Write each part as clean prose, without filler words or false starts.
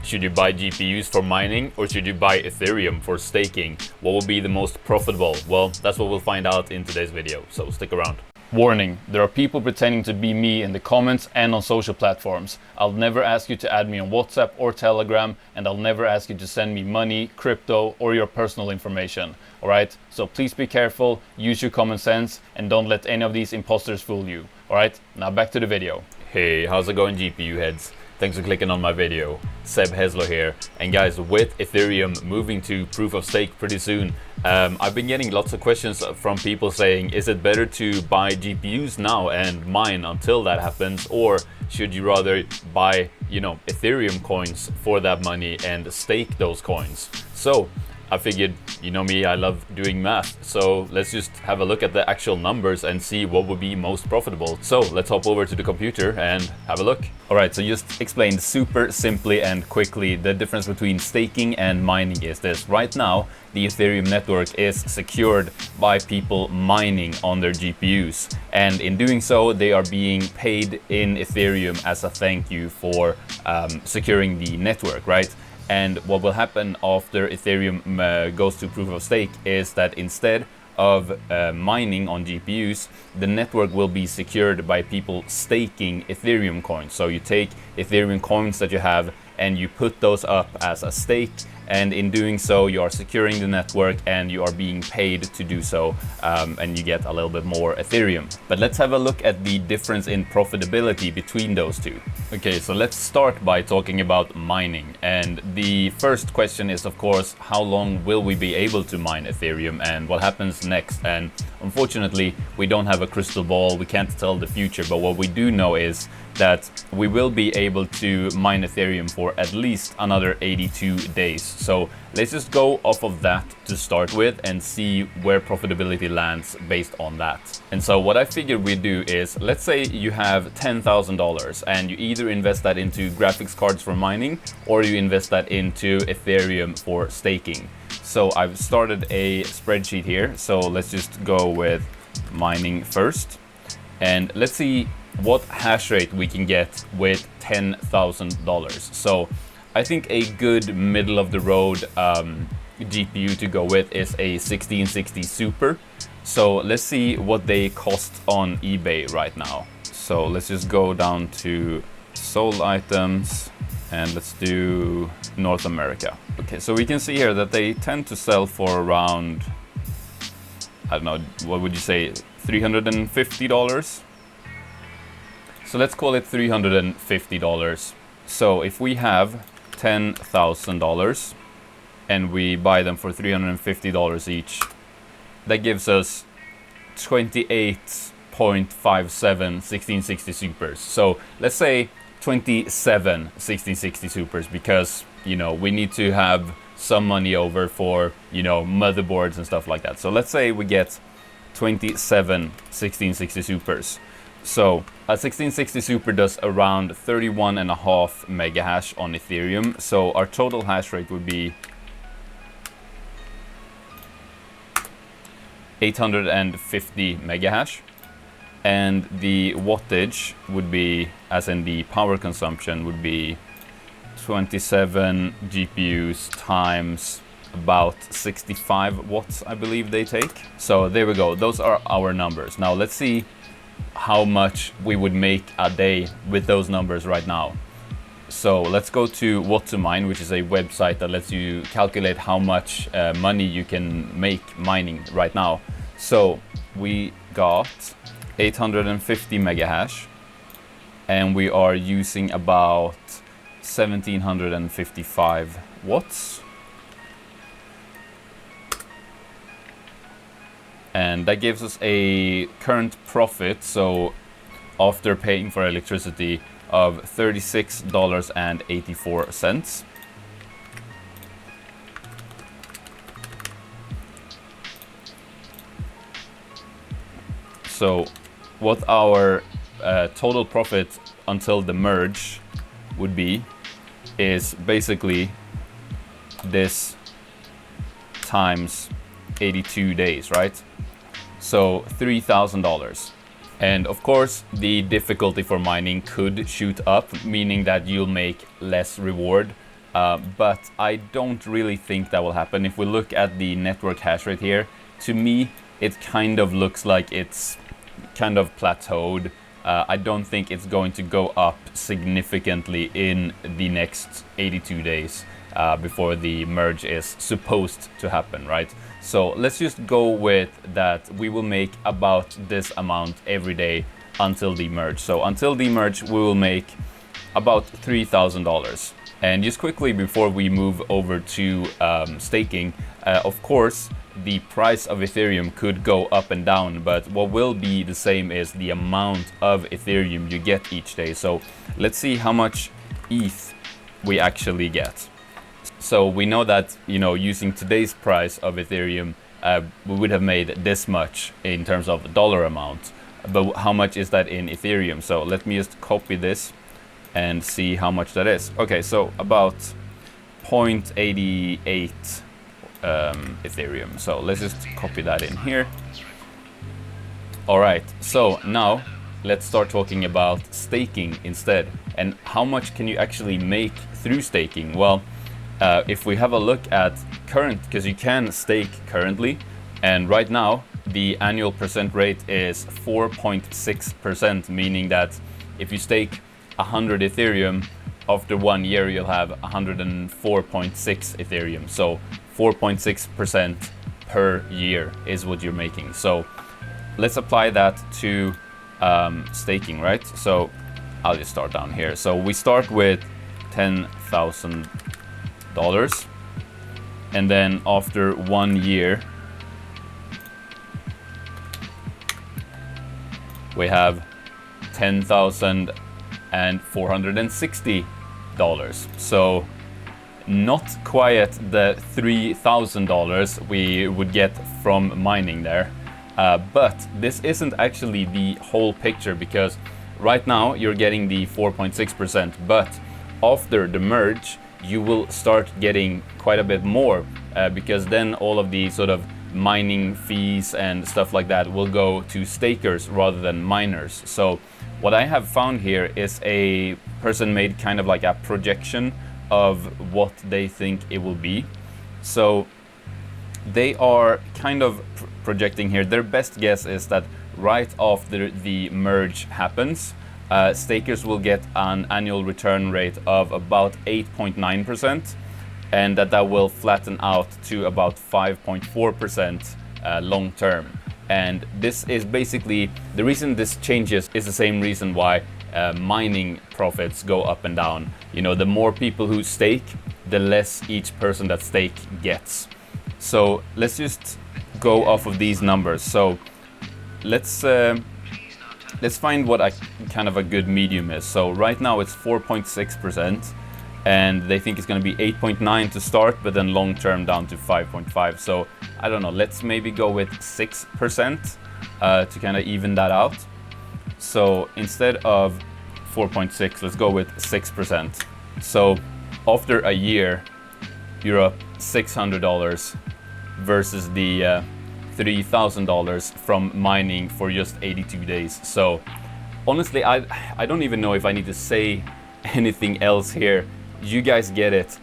Should you buy GPUs for mining or should you buy Ethereum for staking? What will be the most profitable? Well, that's what we'll find out in today's video, so stick around. Warning, there are people pretending to be me in the comments and on social platforms. I'll never ask you to add me on WhatsApp or Telegram, and I'll never ask you to send me money, crypto, or your personal information. Alright, so please be careful, use your common sense, and don't let any of these imposters fool you. Alright, now back to the video. Hey, how's it going, GPU heads? Thanks for clicking on my video. Seb Heslo here. And guys, with Ethereum moving to proof of stake pretty soon, I've been getting lots of questions from people saying, is it better to buy GPUs now and mine until that happens, or should you rather buy, Ethereum coins for that money and stake those coins? So I figured, you know me, I love doing math. So let's just have a look at the actual numbers and see what would be most profitable. So let's hop over to the computer and have a look. All right, so just explained super simply and quickly, the difference between staking and mining is this. Right now, the Ethereum network is secured by people mining on their GPUs. And in doing so, they are being paid in Ethereum as a thank you for securing the network, right? And what will happen after Ethereum goes to proof of stake is that instead of mining on GPUs, the network will be secured by people staking Ethereum coins. So you take Ethereum coins that you have and you put those up as a stake, and in doing so you are securing the network and you are being paid to do so, and you get a little bit more Ethereum. But let's have a look at the difference in profitability between those two. Okay, so let's start by talking about mining, and the first question is, of course, how long will we be able to mine Ethereum and what happens next? And unfortunately, we don't have a crystal ball, we can't tell the future, but what we do know is that we will be able to mine Ethereum for at least another 82 days. So let's just go off of that to start with and see where profitability lands based on that. And so what I figured we'd do is, let's say you have $10,000 and you either invest that into graphics cards for mining or you invest that into Ethereum for staking. So I've started a spreadsheet here. So let's just go with mining first. And let's see what hash rate we can get with $10,000. So I think a good middle of the road GPU to go with is a 1660 Super. So let's see what they cost on eBay right now. So let's just go down to sold items and let's do North America. Okay, so we can see here that they tend to sell for around, I don't know, what would you say, $350? So let's call it $350. So if we have $10,000 and we buy them for $350 each, that gives us 28.57 1660 Supers. So let's say 27 1660 Supers because, we need to have some money over for, motherboards and stuff like that. So let's say we get 27 1660 Supers. So a 1660 Super does around 31.5 mega hash on Ethereum. So our total hash rate would be 850 mega hash. And the wattage would be, as in the power consumption, would be 27 GPUs times about 65 watts, I believe they take. So there we go. Those are our numbers. Now let's see how much we would make a day with those numbers right now. So let's go to What2Mine, which is a website that lets you calculate how much money you can make mining right now. So we got 850 mega hash and we are using about 1755 watts. And that gives us a current profit, so after paying for electricity, of $36.84. So what our total profit until the merge would be is basically this times 82 days, right? So $3,000. And of course, the difficulty for mining could shoot up, meaning that you'll make less reward but I don't really think that will happen. If we look at the network hash rate here, to me, it kind of looks like it's kind of plateaued. I don't think it's going to go up significantly in the next 82 days before the merge is supposed to happen, right? So let's just go with that we will make about this amount every day until the merge. So until the merge, we will make about $3,000. And just quickly before we move over to staking, of course, the price of Ethereum could go up and down, but what will be the same is the amount of Ethereum you get each day. So let's see how much ETH we actually get. So we know that, you know, using today's price of Ethereum, we would have made this much in terms of dollar amount. But how much is that in Ethereum? So let me just copy this and see how much that is. Okay, so about 0.88 Ethereum. So let's just copy that in here. All right, so now let's start talking about staking instead. And how much can you actually make through staking? Well, if we have a look at current, because you can stake currently, and right now the annual percent rate is 4.6%, meaning that if you stake 100 Ethereum, after 1 year you'll have 104.6 Ethereum. So 4.6% per year is what you're making. So let's apply that to staking, right? So I'll just start down here. So we start with $10,000, and then after 1 year we have $10,460. So not quite the $3,000 we would get from mining there. But this isn't actually the whole picture, because right now you're getting the 4.6%, but after the merge you will start getting quite a bit more, because then all of the sort of mining fees and stuff like that will go to stakers rather than miners. So what I have found here is a person made kind of like a projection of what they think it will be. So they are kind of projecting here. Their best guess is that right after the merge happens, stakers will get an annual return rate of about 8.9%, and that will flatten out to about 5.4% long term. And this is basically the reason this changes is the same reason why mining profits go up and down. You know, the more people who stake, the less each person that stake gets. So let's just go off of these numbers. So let's find what a kind of a good medium is. So right now it's 4.6%, and they think it's going to be 8.9 to start, but then long term down to 5.5. So I don't know, let's maybe go with 6% to kind of even that out. So instead of 4.6, let's go with 6%. So after a year, you're up $600 versus the $3,000 from mining for just 82 days. So honestly, I don't even know if I need to say anything else here. You guys get it.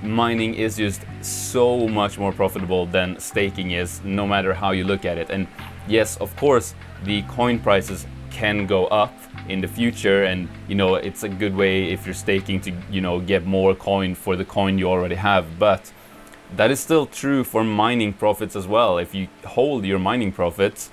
Mining is just so much more profitable than staking is, no matter how you look at it. And yes, of course, the coin prices can go up in the future, and you know, it's a good way if you're staking to, you know, get more coin for the coin you already have. But that is still true for mining profits as well. If you hold your mining profits,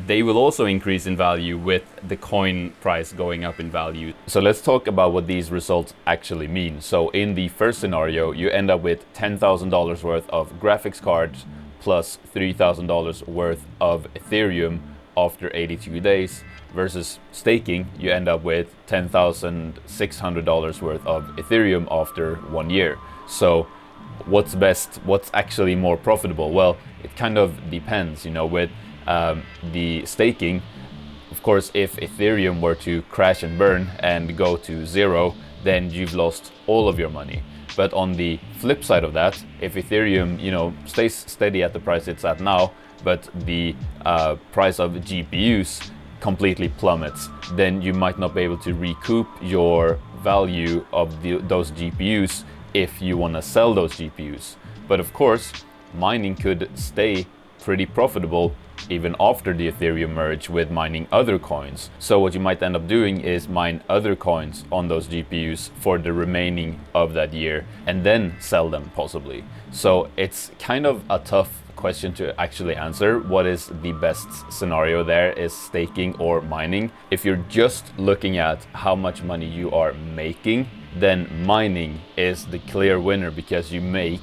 they will also increase in value with the coin price going up in value. So let's talk about what these results actually mean. So in the first scenario, you end up with $10,000 worth of graphics cards plus $3,000 worth of Ethereum after 82 days, versus staking, you end up with $10,600 worth of Ethereum after 1 year. So what's best? What's actually more profitable? Well, it kind of depends, you know. With the staking, of course, if Ethereum were to crash and burn and go to zero, then you've lost all of your money. But on the flip side of that, if Ethereum, you know, stays steady at the price it's at now, but the price of GPUs completely plummets, then you might not be able to recoup your value of those GPUs if you want to sell those GPUs. But of course, mining could stay pretty profitable even after the Ethereum merge with mining other coins. So what you might end up doing is mine other coins on those GPUs for the remaining of that year and then sell them possibly. So it's kind of a tough question to actually answer. What is the best scenario there? Is staking or mining? If you're just looking at how much money you are making, then mining is the clear winner because you make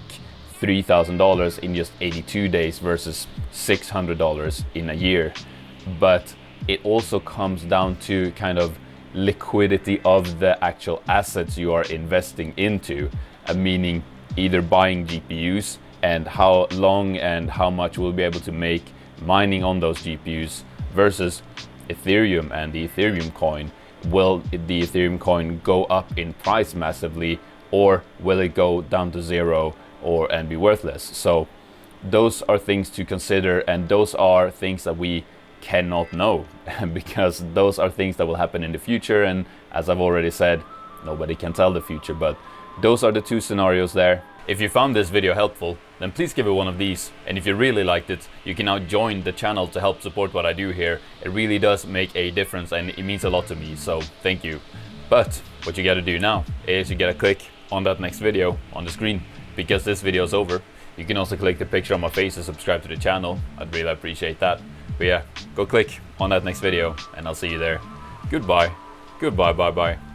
$3,000 in just 82 days versus $600 in a year. But it also comes down to kind of liquidity of the actual assets you are investing into, meaning either buying GPUs and how long and how much we'll be able to make mining on those GPUs versus Ethereum and the Ethereum coin. Will the Ethereum coin go up in price massively, or will it go down to zero and be worthless? So those are things to consider, and those are things that we cannot know because those are things that will happen in the future, and as I've already said, nobody can tell the future. But those are the two scenarios there. If you found this video helpful, then please give it one of these, and if you really liked it, you can now join the channel to help support what I do here. It really does make a difference and it means a lot to me, so thank you. But what you gotta do now is you gotta click on that next video on the screen, because this video is over. You can also click the picture on my face to subscribe to the channel. I'd really appreciate that. But yeah, go click on that next video and I'll see you there. Goodbye. Goodbye, bye bye.